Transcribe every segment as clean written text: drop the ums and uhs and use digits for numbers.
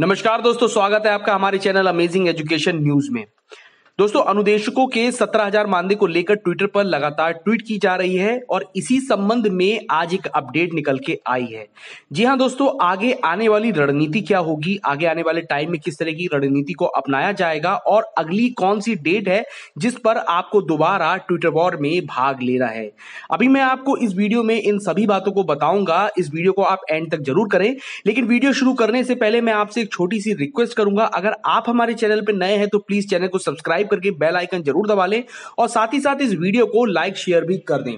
नमस्कार दोस्तों, स्वागत है आपका हमारे चैनल अमेजिंग एजुकेशन न्यूज में। दोस्तों, अनुदेशकों के 17,000 मानदेय को लेकर ट्विटर पर लगातार ट्वीट की जा रही है और इसी संबंध में आज एक अपडेट निकल के आई है। जी हां दोस्तों, आगे आने वाली रणनीति क्या होगी, आगे आने वाले टाइम में किस तरह की रणनीति को अपनाया जाएगा और अगली कौन सी डेट है जिस पर आपको दोबारा ट्विटर वॉर में भाग लेना है। अभी मैं आपको इस वीडियो में इन सभी बातों को बताऊंगा। इस वीडियो को आप एंड तक जरूर करें, लेकिन वीडियो शुरू करने से पहले मैं आपसे एक छोटी सी रिक्वेस्ट करूंगा। अगर आप हमारे चैनल पर नए हैं तो प्लीज चैनल को सब्सक्राइब करके बेल आइकन जरूर दबा लें और साथ ही साथ इस वीडियो को लाइक शेयर भी कर दें।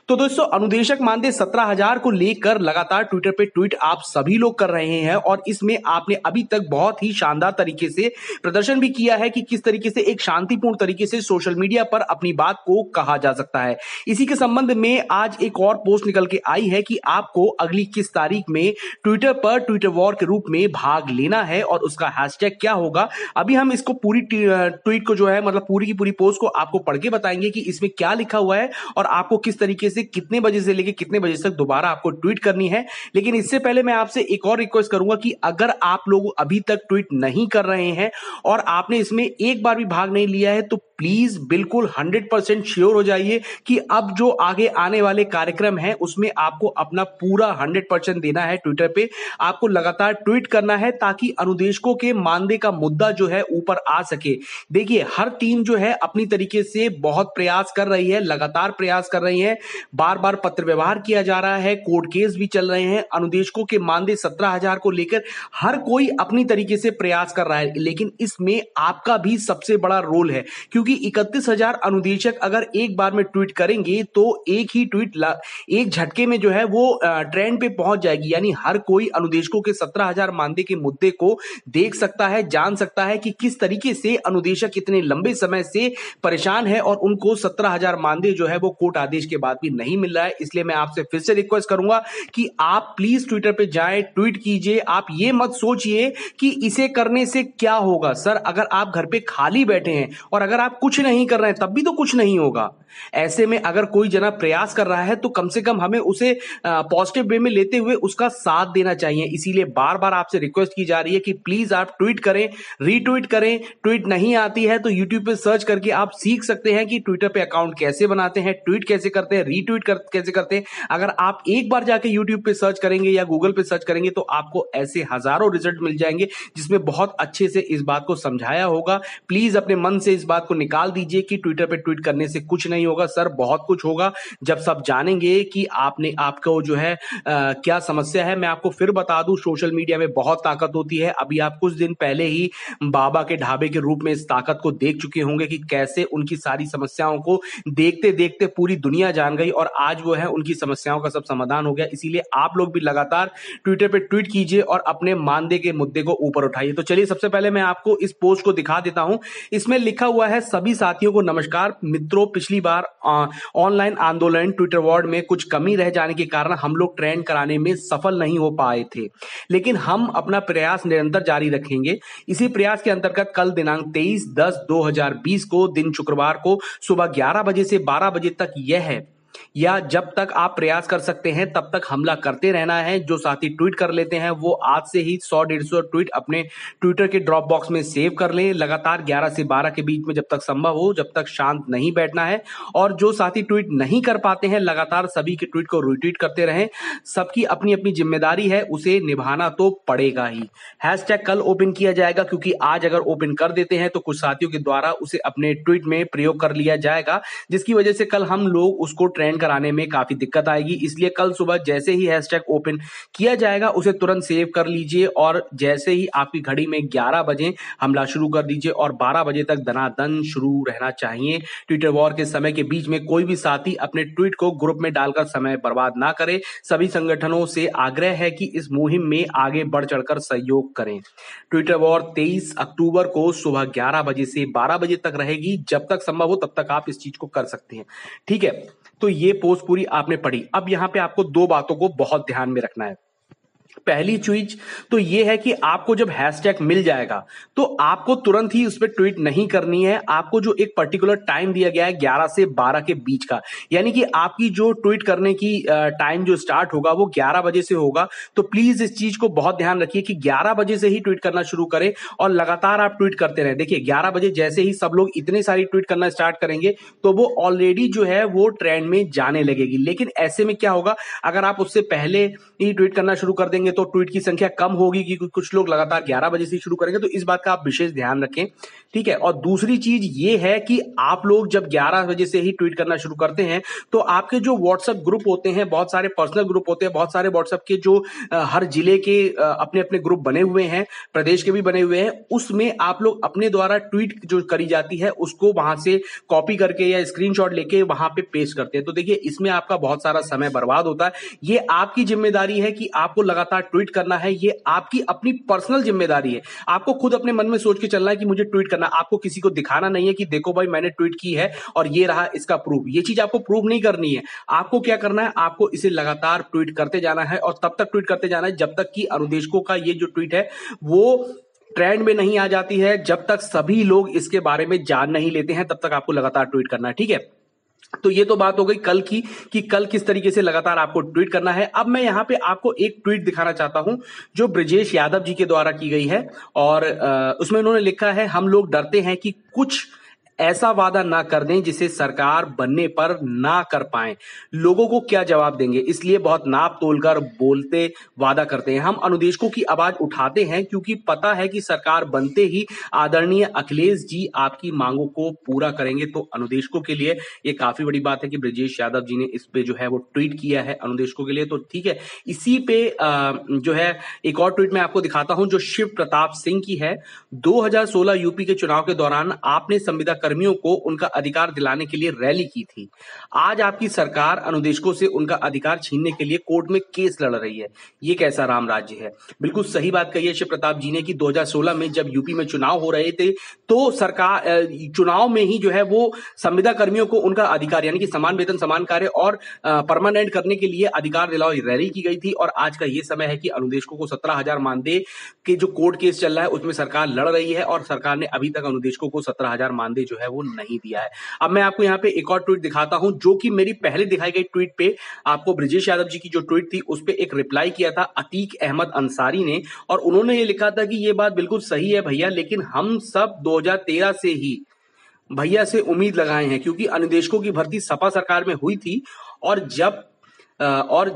तो दोस्तों, अनुदेशक मानदेय 17,000 को लेकर लगातार ट्विटर पे ट्वीट आप सभी लोग कर रहे हैं और इसमें आपने अभी तक बहुत ही शानदार तरीके से प्रदर्शन भी किया है कि किस तरीके से एक शांतिपूर्ण तरीके से सोशल मीडिया पर अपनी बात को कहा जा सकता है। इसी के संबंध में आज एक और पोस्ट निकल के आई है कि आपको अगली किस तारीख में ट्विटर पर ट्विटर वॉर के रूप में भाग लेना है और उसका हैशटैग क्या होगा। अभी हम इसको पूरी ट्वीट को जो है मतलब पूरी की पूरी पोस्ट को आपको पढ़ के बताएंगे कि इसमें क्या लिखा हुआ है और आपको किस तरीके से कितने बजे से लेके कितने बजे तक दोबारा आपको ट्वीट करनी है। लेकिन इससे पहले मैं आपसे एक और रिक्वेस्ट करूंगा कि अगर आप लोग अभी तक ट्वीट नहीं कर रहे हैं और आपने इसमें एक बार भी भाग नहीं लिया है तो प्लीज बिल्कुल 100% श्योर हो जाइए कि अब जो आगे आने वाले कार्यक्रम है उसमें आपको अपना पूरा 100% देना है। ट्विटर पे आपको लगातार ट्वीट करना है ताकि अनुदेशकों के मानदेय का मुद्दा जो है ऊपर आ सके। देखिए, हर टीम जो है अपनी तरीके से बहुत प्रयास कर रही है, लगातार प्रयास कर रही है। बार बार पत्र व्यवहार किया जा रहा है, कोर्ट केस भी चल रहे हैं। अनुदेशकों के मानदेय 17,000 को लेकर हर कोई अपनी तरीके से प्रयास कर रहा है, लेकिन इसमें आपका भी सबसे बड़ा रोल है क्योंकि 31,000 अनुदेशक अगर एक बार में ट्वीट करेंगे तो एक ही ट्वीट एक झटके में जो है वो ट्रेंड पे पहुंच जाएगी। यानी हर कोई अनुदेशकों के 17,000 मानदेय के मुद्दे को देख सकता है, जान सकता है कि किस तरीके से अनुदेशक इतने लंबे समय से परेशान है और उनको 17,000 मानदेय जो है वो कोर्ट आदेश के बाद भी नहीं मिल रहा है। इसलिए मैं आपसे फिर से रिक्वेस्ट करूंगा कि आप प्लीज ट्विटर पे जाएं, ट्वीट कीजिए। आप ये मत सोचिए कि इसे करने से क्या होगा। सर, अगर आप घर पे खाली बैठे हैं और अगर आप कुछ नहीं कर रहे हैं तब भी तो कुछ नहीं होगा। ऐसे में अगर कोई जना प्रयास कर रहा है तो कम से कम हमें उसे पॉजिटिव वे में लेते हुए उसका साथ देना चाहिए। इसीलिए बार बार आपसे रिक्वेस्ट की जा रही है कि प्लीज आप ट्वीट करें, रीट्वीट करें। ट्वीट नहीं आती है तो यूट्यूब पे सर्च करके आप सीख सकते हैं कि ट्विटर पे अकाउंट कैसे बनाते हैं, ट्वीट कैसे करते हैं, रीट्वीट कैसे करते हैं। अगर आप एक बार जाके यूट्यूब पे सर्च करेंगे या गूगल पे सर्च करेंगे तो आपको ऐसे हजारों रिजल्ट मिल जाएंगे जिसमें बहुत अच्छे से इस बात को समझाया होगा। प्लीज अपने मन से इस बात को निकाल दीजिए कि ट्विटर पे ट्वीट करने से कुछ नहीं होगा। सर, बहुत कुछ होगा जब सब जानेंगे कि आपको जो है क्या समस्या है। मैं आपको फिर बता दूं, सोशल मीडिया में बहुत ताकत होती है। अभी आप कुछ दिन पहले ही बाबा के ढाबे के रूप में इस ताकत को देख चुके होंगे कि कैसे उनकी सारी समस्याओं को देखते देखते पूरी दुनिया जान गई और आज वो है उनकी समस्याओं का सब समाधान हो गया। इसीलिए आप लोग भी लगातार ट्विटर पे ट्वीट कीजिए और अपने मानदेय के मुद्दे को ऊपर उठाइए। तो चलिए, सबसे पहले मैं आपको इस पोस्ट को दिखा देता हूं। इसमें लिखा हुआ है, सभी साथियों को नमस्कार मित्रों, पिछली बार ऑनलाइन आंदोलन ट्विटर वॉर में कुछ कमी रह जाने के कारण हम लोग ट्रेंड कराने में सफल नहीं हो पाए थे, लेकिन हम अपना प्रयास निरंतर जारी रखेंगे। इसी प्रयास के अंतर्गत कल दिनांक 23/10/2020 को दिन शुक्रवार को सुबह 11 बजे से 12 बजे तक यह या जब तक आप प्रयास कर सकते हैं तब तक हमला करते रहना है। जो साथी ट्वीट कर लेते हैं वो आज से ही 100-150 ट्वीट अपने ट्विटर के ड्रॉप बॉक्स में सेव कर लें। लगातार 11 से 12 के बीच में जब तक संभव हो, जब तक शांत नहीं बैठना है। और जो साथी ट्वीट नहीं कर पाते हैं, लगातार सभी के ट्वीट को रिट्वीट करते रहें। सबकी अपनी अपनी जिम्मेदारी है, उसे निभाना तो पड़ेगा ही। हैशटैग कल ओपन किया जाएगा क्योंकि आज अगर ओपन कर देते हैं तो कुछ साथियों के द्वारा उसे अपने ट्वीट में प्रयोग कर लिया जाएगा, जिसकी वजह से कल हम लोग उसको ट्रेंड कराने में काफी दिक्कत आएगी। इसलिए कल सुबह जैसे ही हैशटैग ओपन किया जाएगा उसे तुरंत सेव कर लीजिए और जैसे ही आपकी घड़ी में 11 बजे हमला शुरू कर दीजिए और 12 बजे तक दनादन शुरू रहना चाहिए। ट्विटर वॉर के समय के बीच में कोई भी साथी अपने ट्वीट को ग्रुप में डालकर समय बर्बाद ना करे। सभी संगठनों से आग्रह है कि इस मुहिम में आगे बढ़ चढ़कर सहयोग करें। ट्विटर वॉर 23 अक्टूबर को सुबह 11 बजे से 12 बजे तक रहेगी। जब तक संभव हो तब तक आप इस चीज को कर सकते हैं, ठीक है। तो ये पोस्ट पूरी आपने पढ़ी। अब यहां पे आपको दो बातों को बहुत ध्यान में रखना है। पहली चीज तो ये है कि आपको जब हैशटैग मिल जाएगा तो आपको तुरंत ही उस पर ट्वीट नहीं करनी है। आपको जो एक पर्टिकुलर टाइम दिया गया है 11 से 12 के बीच का, यानी कि आपकी जो ट्वीट करने की टाइम जो स्टार्ट होगा वो 11 बजे से होगा। तो प्लीज इस चीज को बहुत ध्यान रखिए कि 11 बजे से ही ट्वीट करना शुरू करें और लगातार आप ट्वीट करते रहें। देखिए 11 बजे जैसे ही सब लोग इतने सारी ट्वीट करना स्टार्ट करेंगे तो वो ऑलरेडी जो है वो ट्रेंड में जाने लगेगी। लेकिन ऐसे में क्या होगा, अगर आप उससे पहले ही ट्वीट करना शुरू कर देंगे तो ट्वीट की संख्या कम होगी, क्योंकि कुछ लोग लगातार 11 बजे से शुरू करेंगे। तो इस बात का आप विशेष ध्यान रखें, ठीक है। और दूसरी चीज ये है कि आप लोग जब 11 बजे से ही ट्वीट करना शुरू करते हैं तो आपके जो व्हाट्सएप ग्रुप होते हैं, बहुत सारे पर्सनल ग्रुप होते हैं, बहुत सारे व्हाट्सएप के जो हर जिले के अपने अपने ग्रुप बने हुए हैं, प्रदेश के भी बने हुए हैं, उसमें आप लोग अपने द्वारा ट्वीट जो करी जाती है उसको वहां से कॉपी करके या स्क्रीनशॉट लेके वहां पे पेस्ट करते हैं। तो देखिए इसमें आपका बहुत सारा समय बर्बाद होता है। ये आपकी जिम्मेदारी है कि आपको लगातार ट्वीट करना है, ये आपकी अपनी पर्सनल जिम्मेदारी है। आपको खुद अपने मन में सोच के चलना है कि मुझे ट्वीट करना। आपको किसी को दिखाना नहीं है कि देखो भाई मैंने ट्वीट की है और ये रहा इसका प्रूफ। ये चीज आपको प्रूव नहीं करनी है। आपको क्या करना है, आपको इसे लगातार ट्वीट करते जाना है और तब तक ट्वीट करते जाना है जब तक कि अनुदेशकों का ये जो ट्वीट है वो ट्रेंड में नहीं आ जाती है। जब तक सभी लोग इसके बारे में जान नहीं लेते हैं तब तक आपको लगातार ट्वीट करना है, ठीक है। तो ये तो बात हो गई कल की कि कल किस तरीके से लगातार आपको ट्वीट करना है। अब मैं यहां पे आपको एक ट्वीट दिखाना चाहता हूं जो ब्रजेश यादव जी के द्वारा की गई है और उसमें उन्होंने लिखा है, हम लोग डरते हैं कि कुछ ऐसा वादा ना कर दें जिसे सरकार बनने पर ना कर पाए, लोगों को क्या जवाब देंगे, इसलिए बहुत नाप तोलकर बोलते वादा करते हैं। हम अनुदेशकों की आवाज उठाते हैं क्योंकि पता है कि सरकार बनते ही आदरणीय अखिलेश जी आपकी मांगों को पूरा करेंगे। तो अनुदेशकों के लिए ये काफी बड़ी बात है कि ब्रजेश यादव जी ने इस पे जो है वो ट्वीट किया है अनुदेशकों के लिए। तो ठीक है, इसी पे जो है एक और ट्वीट मैं आपको दिखाता हूं जो शिव प्रताप सिंह की है। 2016 यूपी के चुनाव के दौरान आपने संविदा कर्मियों को उनका अधिकार दिलाने के लिए रैली की थी। आज आपकी सरकार अनुदेशकों से उनका अधिकार छीनने के लिए कोर्ट में केस लड़ रही है। ये कैसा राम राज्य है। बिल्कुल सही बात कही है शिव प्रताप जी ने कि 2016 में जब यूपी में चुनाव हो रहे थे तो सरकार चुनाव में ही जो है वो संविदा कर्मियों को उनका अधिकार यानी कि समान वेतन समान कार्य और परमानेंट करने के लिए अधिकार दिलाओ रैली की गई थी। और आज का ये समय है कि अनुदेशकों को 17,000 मानदेय के जो कोर्ट केस चल रहा है उसमें सरकार लड़ रही है और सरकार ने अभी तक अनुदेशकों को 17,000 मानदेय जो है वो नहीं दिया है। अब मैं आपको यहाँ पे एक और ट्वीट दिखाता हूं जो कि मेरी पहले दिखाई गई ट्वीट पे आपको ब्रजेश यादव जी की जो ट्वीट थी उस पे एक रिप्लाई किया था अतीक अहमद अंसारी ने और उन्होंने ये लिखा था कि ये बात बिल्कुल सही है भैया, लेकिन हम सब 2013 से ही भैया से उम्मीद लगाए हैं क्योंकि अनुदेशकों की भर्ती सपा सरकार में हुई थी और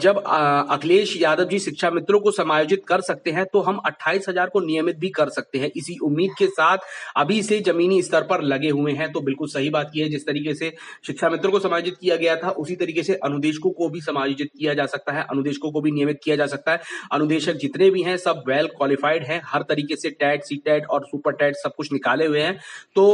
जब अखिलेश यादव जी शिक्षा मित्रों को समायोजित कर सकते हैं तो हम 28,000 को नियमित भी कर सकते हैं। इसी उम्मीद के साथ अभी से जमीनी स्तर पर लगे हुए हैं। तो बिल्कुल सही बात की है, जिस तरीके से शिक्षा मित्रों को समायोजित किया गया था उसी तरीके से अनुदेशकों को भी समायोजित किया जा सकता है, अनुदेशकों को भी नियमित किया जा सकता है। अनुदेशक जितने भी हैं सब वेल क्वालिफाइड हैं, हर तरीके से टैट सी टैट और सुपर टैट सब कुछ निकाले हुए हैं। तो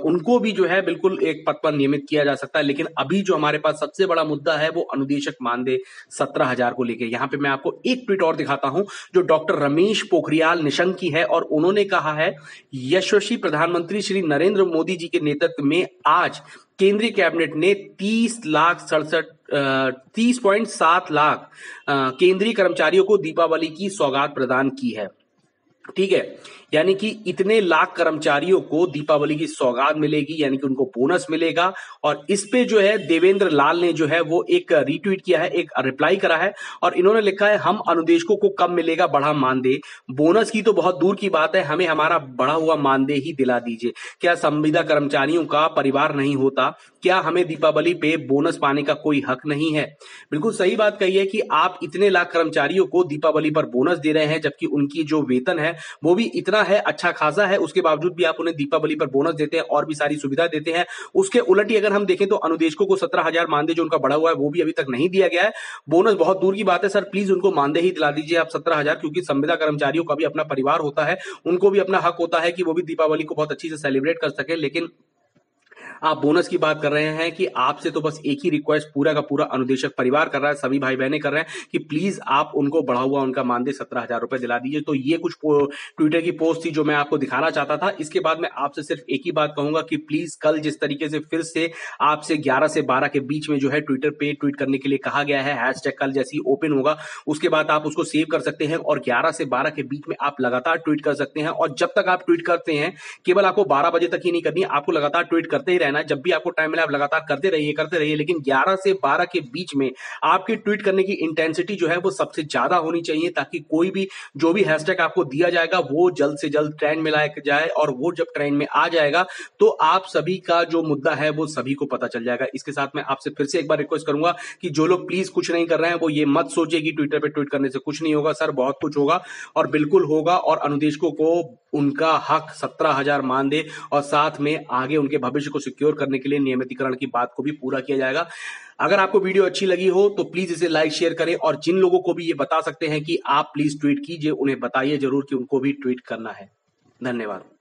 उनको भी जो है बिल्कुल एक पद पर नियमित किया जा सकता है। लेकिन अभी जो हमारे पास सबसे बड़ा मुद्दा है वो अनुदेशक मानदेय 17,000 को लेके। यहां पे मैं आपको एक ट्वीट और दिखाता हूं जो डॉक्टर रमेश पोखरियाल निशंक की है और उन्होंने कहा है, यशस्वी प्रधानमंत्री श्री नरेंद्र मोदी जी के नेतृत्व में आज केंद्रीय कैबिनेट ने 30.7 लाख केंद्रीय कर्मचारियों को दीपावली की सौगात प्रदान की है। ठीक है, यानी कि इतने लाख कर्मचारियों को दीपावली की सौगात मिलेगी, यानी कि उनको बोनस मिलेगा। और इस पे जो है देवेंद्र लाल ने जो है वो एक रीट्वीट किया है, एक रिप्लाई करा है और इन्होंने लिखा है, हम अनुदेशकों को कब मिलेगा बढ़ा मानदेय, बोनस की तो बहुत दूर की बात है, हमें हमारा बढ़ा हुआ मानदेय ही दिला दीजिए। क्या संविदा कर्मचारियों का परिवार नहीं होता? क्या हमें दीपावली पे बोनस पाने का कोई हक नहीं है? बिल्कुल सही बात कही है कि आप इतने लाख कर्मचारियों को दीपावली पर बोनस दे रहे हैं जबकि उनकी जो वेतन है वो भी इतना है, अच्छा खासा है, उसके बावजूद भी आप उन्हें दीपावली पर बोनस देते हैं और भी सारी सुविधा देते हैं। उसके उलट ही अगर हम देखें तो अनुदेशकों को 17,000 मानदेय जो उनका बढ़ा हुआ है वो भी अभी तक नहीं दिया गया है। बोनस बहुत दूर की बात है, सर प्लीज उनको मानदेय ही दिला दीजिए आप 17,000, क्योंकि संविदा कर्मचारियों का भी अपना परिवार होता है, उनको भी अपना हक होता है कि वो भी दीपावली को बहुत अच्छी से सेलिब्रेट कर सके। लेकिन आप बोनस की बात कर रहे हैं कि आपसे तो बस एक ही रिक्वेस्ट पूरा का पूरा अनुदेशक परिवार कर रहा है, सभी भाई बहनें कर रहे हैं कि प्लीज आप उनको बढ़ा हुआ उनका मानदेय 17,000 रुपए दिला दीजिए। तो ये कुछ ट्विटर की पोस्ट थी जो मैं आपको दिखाना चाहता था। इसके बाद मैं आपसे सिर्फ एक ही बात कहूंगा कि प्लीज कल जिस तरीके से फिर से आपसे 11 से 12 के बीच में जो है ट्विटर पे ट्वीट करने के लिए कहा गया है, हैशटैग कल जैसे ही ओपन होगा उसके बाद आप उसको सेव कर सकते हैं और 11 से 12 के बीच में आप लगातार ट्वीट कर सकते हैं। और जब तक आप ट्वीट करते हैं, केवल आपको 12 बजे तक ही नहीं करनी है, आपको लगातार ट्वीट करते ही रहना है। जब भी आपको टाइम मिले आप लगातार करते रहिए, लेकिन 11 से 12 के बीच में आपकी ट्वीट करने की इंटेंसिटी जो है वो सबसे ज्यादा होनी चाहिए, ताकि कोई भी जो भी हैशटैग आपको दिया जाएगा वो जल्द से जल्द ट्रेंड में लाया जाए, और वो जब ट्रेंड में आ जाएगा तो आप सभी का जो मुद्दा है वो सभी को पता चल जाएगा। इसके साथ मैं आपसे फिर से एक बार रिक्वेस्ट करूंगा कि जो लोग प्लीज कुछ नहीं कर रहे हैं वो ये मत सोचिए कि ट्विटर पे ट्वीट करने से कुछ नहीं होगा। सर बहुत कुछ होगा और बिल्कुल होगा, और अनुदेशकों को उनका हक 17,000 मानदेय और साथ में आगे उनके भविष्य को सिक्योर करने के लिए नियमितीकरण की बात को भी पूरा किया जाएगा। अगर आपको वीडियो अच्छी लगी हो तो प्लीज इसे लाइक शेयर करें, और जिन लोगों को भी ये बता सकते हैं कि आप प्लीज ट्वीट कीजिए उन्हें बताइए जरूर कि उनको भी ट्वीट करना है। धन्यवाद।